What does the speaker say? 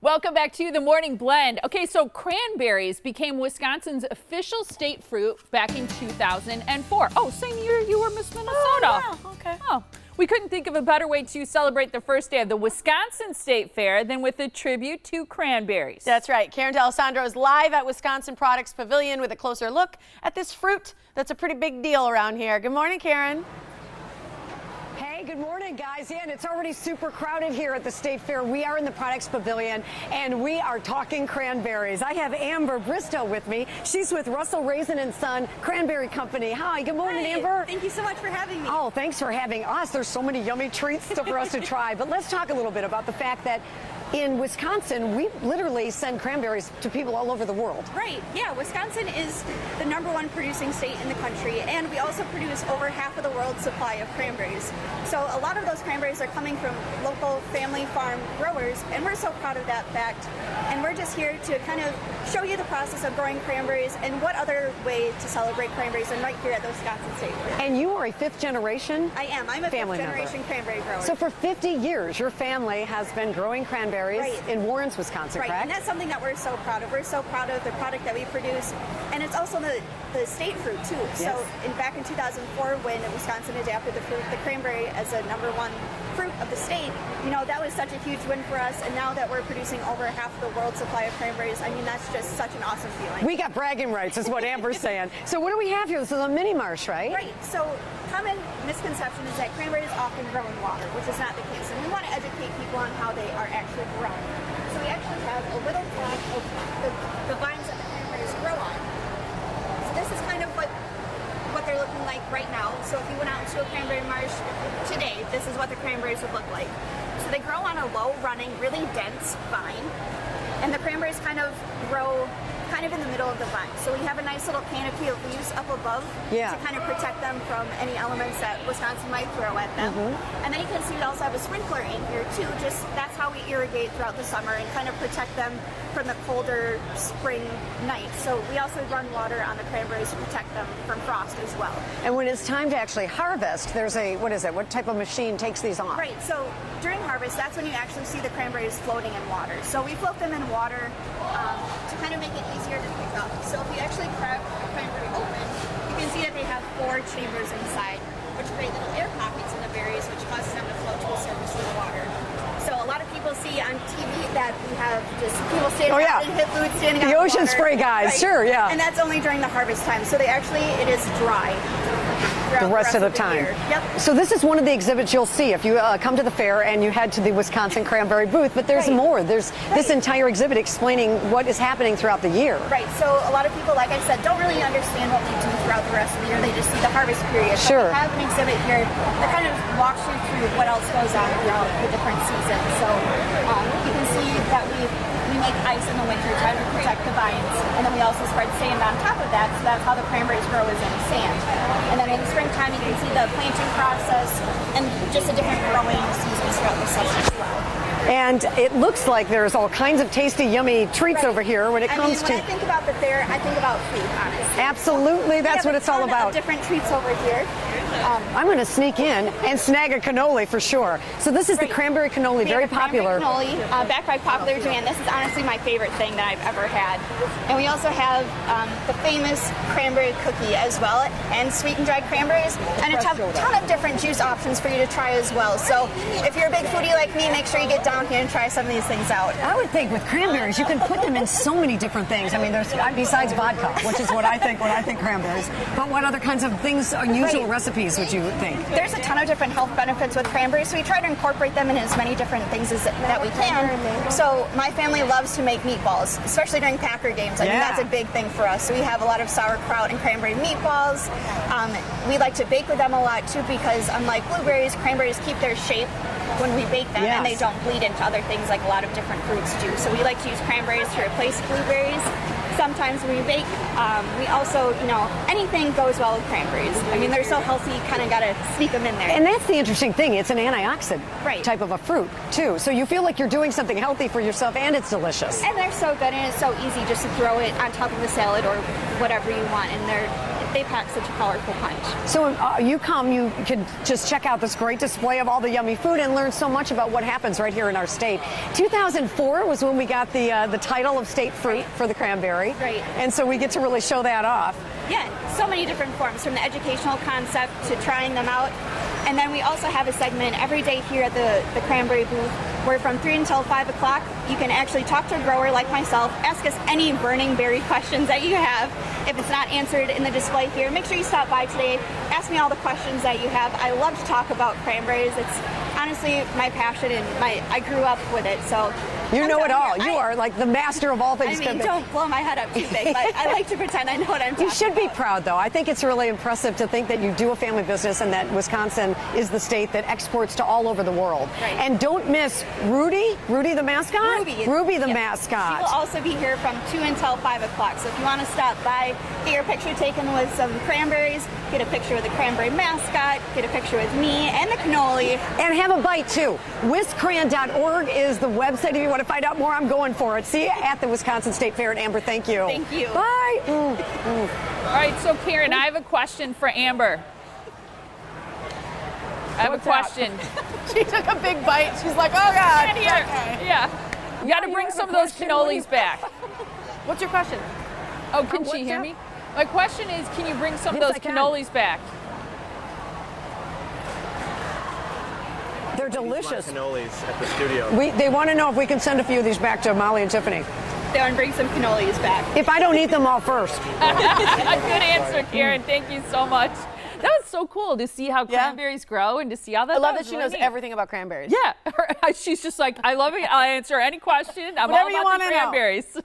Welcome back to the Morning Blend. Okay, so cranberries became Wisconsin's official state fruit back in 2004. Oh, same year you were Miss Minnesota. Oh, yeah. Okay. Oh, we couldn't think of a better way to celebrate the first day of the Wisconsin State Fair than with a tribute to cranberries. That's right. Karen D'Alessandro is live at Wisconsin Products Pavilion with a closer look at this fruit that's a pretty big deal around here. Good morning, Karen. Hey, good morning, guys. Yeah, and it's already super crowded here at the State Fair. We are in the Products Pavilion, and we are talking cranberries. I have Amber Bristow with me. She's with Russell Rezin and Son Cranberry Company. Hi, good morning, Amber. Thank you so much for having me. Oh, thanks for having us. There's so many yummy treats for us to try. But let's talk a little bit about the fact that in Wisconsin, we literally send cranberries to people all over the world. Right, yeah, Wisconsin is the #1 producing state in the country, and we also produce over half of the world's supply of cranberries. So a lot of those cranberries are coming from local family farm growers, and we're so proud of that fact. And we're just here to kind of show you the process of growing cranberries and what other way to celebrate cranberries than right here at the Wisconsin State Fair. And you are a fifth generation? I am. I'm a family fifth generation cranberry grower. So for 50 years, your family has been growing cranberries in Warrens, Wisconsin, right. correct? And that's something that we're so proud of. We're so proud of the product that we produce, and it's also the state fruit too. Yes. So back in 2004, when Wisconsin adapted the cranberry as a #1 fruit of the state, you know, that was such a huge win for us. And now that we're producing over half the world's supply of cranberries, I mean, that's just such an awesome feeling. We got bragging rights, is what Amber's saying. So what do we have here? This is a mini marsh, right? Right. So common misconception is that cranberries often grow in water, which is not the case. And we want to educate people on how they are actually grown. So we actually have a little plot of the vines that the cranberries grow on. So this is kind of what they're looking like right now. So if you went out into a cranberry marsh today, this is what the cranberries would look like. So they grow on a low running, really dense vine, and the cranberries kind of grow kind of in the middle of the vine. So we have a nice little canopy of leaves up above to kind of protect them from any elements that Wisconsin might throw at them. And then you can see we also have a sprinkler in here too. Just that's how we irrigate throughout the summer and kind of protect them from the colder spring nights. So we also run water on the cranberries to protect them from frost as well. And when it's time to actually harvest, there's a, what is it? What type of machine takes these off? Right, so during harvest, that's when you actually see the cranberries floating in water. So we float them in water to kind of make it easier to pick up. So if you actually crack a cranberry open, you can see that they have 4 chambers inside, which create little air pockets in the berries, which causes them to float to the surface of the water. So a lot of people see on TV that we have just people standing out and hit food standing out the in ocean water, spray guys, right? sure, yeah. And that's only during the harvest time. So it is dry. The rest of the time. Yep. So this is one of the exhibits you'll see if you come to the fair and you head to the Wisconsin Cranberry booth, but there's more. There's this entire exhibit explaining what is happening throughout the year. Right, so a lot of people, like I said, don't really understand what we do throughout the rest of the year. They just see the harvest period. Sure. But we have an exhibit here that kind of walks you through what else goes on throughout the different seasons. So you can see that we make ice in the winter time to protect the vines, and then we also spread sand on top of that, so that's how the cranberries grow, is in sand. And then in the springtime you can see the planting process and just the different growing seasons throughout the summer as well. And it looks like there's all kinds of tasty, yummy treats over here when it comes when I think about the fair, I think about food, honestly. Absolutely, that's what it's all about. Different treats over here. I'm going to sneak in and snag a cannoli for sure. So this is the cranberry cannoli, very popular. Cranberry cannoli, backed by popular demand. This is honestly my favorite thing that I've ever had. And we also have the famous cranberry cookie as well, and sweet and dried cranberries, and a ton of different juice options for you to try as well. So if you're a big foodie like me, make sure you get down here and try some of these things out. I would think with cranberries, you can put them in so many different things. I mean, there's besides vodka, which is what I think when I think cranberries. But what other kinds of things, unusual recipes would you think? There's a ton of different health benefits with cranberries, so we try to incorporate them in as many different things that we can. So my family loves to make meatballs, especially during Packer games. I mean, that's a big thing for us. So we have a lot of sauerkraut and cranberry meatballs. We like to bake with them a lot too, because unlike blueberries, cranberries keep their shape when we bake them, and they don't bleed into other things like a lot of different fruits do. So we like to use cranberries to replace blueberries. Sometimes when we bake, we also, anything goes well with cranberries. I mean, they're so healthy, you kind of got to sneak them in there. And that's the interesting thing. It's an antioxidant type of a fruit, too. So you feel like you're doing something healthy for yourself, and it's delicious. And they're so good, and it's so easy just to throw it on top of a salad or whatever you want, and they pack such a powerful punch. So you could just check out this great display of all the yummy food and learn so much about what happens right here in our state. 2004 was when we got the title of state fruit for the cranberry. Right. And so we get to really show that off. Yeah, so many different forms, from the educational concept to trying them out. And then we also have a segment every day here at the cranberry booth where from 3 until 5 o'clock you can actually talk to a grower like myself, ask us any burning berry questions that you have. If it's not answered in the display here, make sure you stop by today, ask me all the questions that you have. I love to talk about cranberries. It's honestly my passion, and I grew up with it, so. You know it all. You are like the master of all things. I mean, don't blow my head up too big, but I like to pretend I know what I'm talking about. You should be proud, though. I think it's really impressive to think that you do a family business and that Wisconsin is the state that exports to all over the world. Right. And don't miss Rudy the mascot? Ruby the mascot. She will also be here from 2 until 5 o'clock. So if you want to stop by, get your picture taken with some cranberries, get a picture with the cranberry mascot, get a picture with me and the cannoli. And have a bite, too. Wiscran.org is the website. If you want to find out more, I'm going for it. See you at the Wisconsin State Fair. And Amber, thank you. Thank you. Bye. All right, so Karen, I have a question for Amber. I have a question. She took a big bite. She's like, oh God. Right here. Okay. Yeah. You got to bring some of those cannolis back. What's your question? Oh, can she what's hear that? me? My question is, can you bring some Yes, of I those can. cannolis back? They're delicious. Cannolis at the studio. They want to know if we can send a few of these back to Molly and Tiffany. They want to bring some cannolis back. If I don't eat them all first. Good answer, Karen. Thank you so much. That was so cool to see how cranberries grow and to see how that. I love was that she really knows neat. everything about cranberries. Yeah, she's just like, I love it. I'll answer any question. I'm Whatever all you about the wanna know. cranberries.